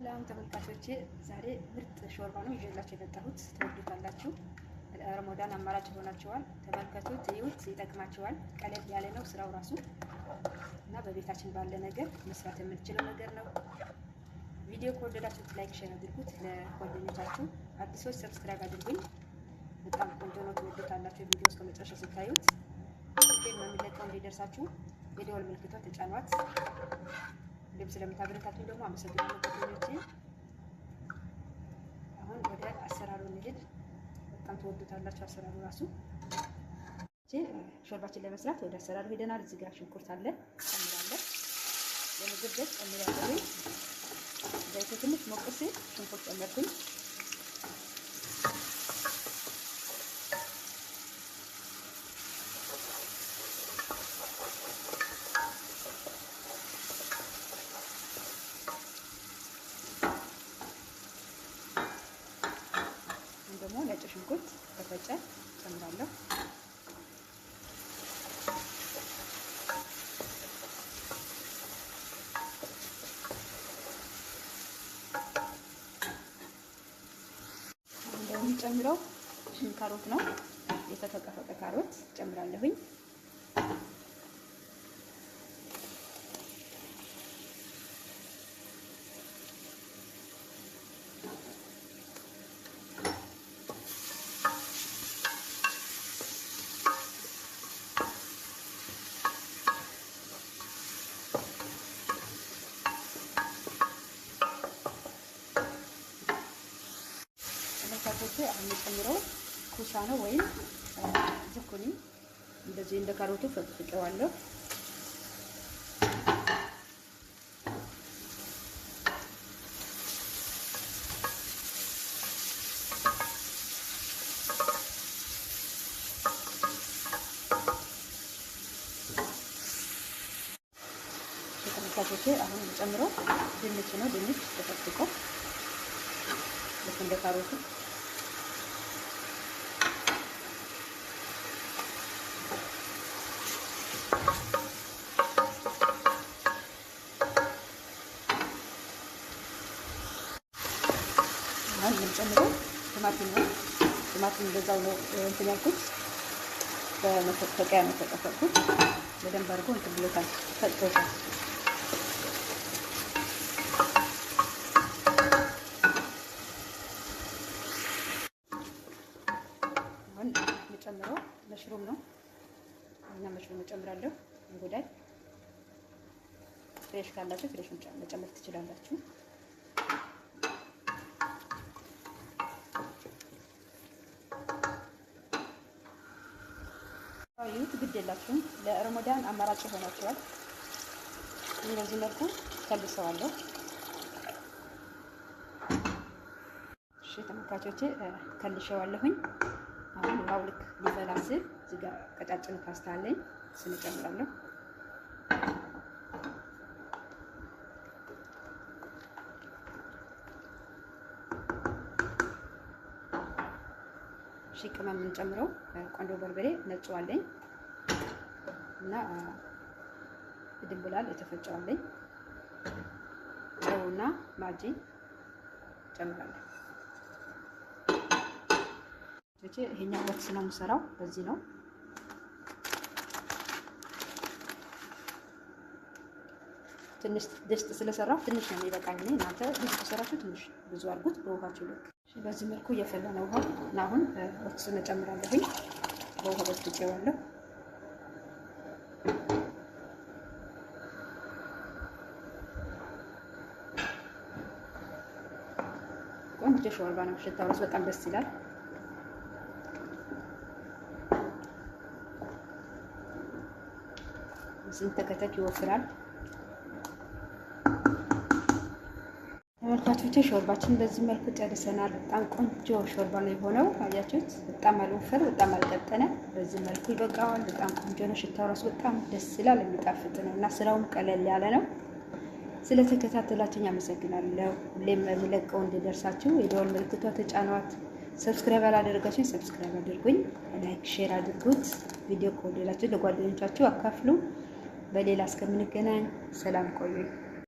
ሰላም ተመልካቾቼ፣ ዛሬ ምርጥ ሾርባ ነው ይዤላችሁ የመጣሁት። ትወዱታላችሁ። ረመዳን አማራጭ ሆናችኋል። ተመልከቱት፣ እዩት፣ ይጠቅማችኋል። ቀለል ያለ ነው ስራው ራሱ እና በቤታችን ባለ ነገር መስራት የምንችለው ነገር ነው። ቪዲዮ ከወደዳችሁት ላይክ፣ ሼር አድርጉት። ለጓደኞቻችሁ አዲሶች ሰብስክራይብ አድርጉኝ። በጣም ቆንጆ ነው፣ ትወዱታላችሁ። ቪዲዮ እስከ መጨረሻ ስታዩት ሁሌም የሚለቀው እንዲደርሳችሁ የደወል ምልክቷ ተጫኗት። ልብስ ስለምታበረታቱኝ ደግሞ አመሰግናለሁ ጓደኞቼ። አሁን ወደ አሰራሩ እንሂድ። በጣም ትወዱታላችሁ አሰራሩ ራሱ። ሾርባችን ለመስራት ወደ አሰራሩ ሄደናል። እዚህ ጋር ሽንኩርት አለ ጨምራለሁ። የምግብ ዘይት ጨምራለሁ። ዘይቱ ትንሽ ሞቅ ሲል ሽንኩርት ጨመርኩኝ። ደግሞ ነጭ ሽንኩርት ተፈጨ ጨምራለሁ። እንደሚጨምረው ካሮት ነው፣ የተፈቀፈቀ ካሮት ጨምራለሁኝ። አሁን የጨምረው ኩሳ ነው ወይም ዝኩኒ። እንደዚህ እንደ ካሮቱ ፈቅፍቄዋለሁ። ተመልካቾቼ አሁን የጨምረው ድንች ነው። ድንች ተፈቅፍቆ ልክ እንደ ካሮቱ አሁን የምጨምረው ቲማቲም ነው። ቲማቲም እንደዛው ነው እንትን ያልኩት፣ በመፈቀቂያ ነው ተቀፈቅኩት። በደንብ አድርጎ እንትን ብሎታል፣ ፈጭቶታል። አሁን የምጨምረው መሽሩም ነው እና መሽሩም እጨምራለሁ። እንጉዳይ ፍሬሽ ካላችሁ ፍሬሽ መጨመር ትችላላችሁ። ይሁት ግድ የላችሁም። ለረመዳን አማራጭ ሆናችኋል። በዚህ መልኩ ከልሰዋለሁ። እሺ ተመልካቾቼ ከልሸዋለሁኝ። አሁን ውሃው ልክ ሊፈላ ሲል እዚህ ጋር ቀጫጭን ፓስታ አለኝ፣ እሱን እጨምራለሁ። እሺ ቅመም የምንጨምረው ቆንጆ በርበሬ ነጭ አለኝ እና ድንብላል የተፈጨው አለኝ። ጨውና ማጂ ጨምራለሁ። ይሄኛው ወጥ ነው የምሰራው፣ በዚህ ነው። ትንሽ ድስት ስለሰራው ትንሽ ነው የሚበቃኝ። እናንተ ድስት ሰራችሁ ትንሽ ብዙ አድርጉት በውሃችሁ ልክ። በዚህ መልኩ እየፈላ ነው ውሃ እና አሁን ወጥሱን እጨምራለሁኝ። በውሃ በጥብጬዋለሁ። ቆንጆ ሾርባ ነው። ሽታው ራሱ በጣም ደስ ይላል። ስንተከተክ ይወፍራል። ተመልካቾቼ ሾርባችን በዚህ መልኩ ጨርሰናል። በጣም ቆንጆ ሾርባ ነው የሆነው። አያችሁት? በጣም አልወፈረ፣ በጣም አልቀጠነ። በዚህ መልኩ ይበቃዋል። በጣም ቆንጆ ነው። ሽታው ራሱ በጣም ደስ ይላል፣ የሚጣፍጥ ነው እና ስራውም ቀለል ያለ ነው። ስለተከታተላችሁኝ አመሰግናለሁ። ሁሌም የሚለቀው እንዲደርሳችሁ የደወል ምልክቷ ተጫኗት። ሰብስክራይብ አላደረጋችሁኝ ሰብስክራይብ አድርጉኝ። ላይክ ሼር አድርጉት። ቪዲዮ ከወደዳችሁ ለጓደኞቻችሁ አካፍሉ። በሌላ እስከምንገናኝ ሰላም ቆዩ።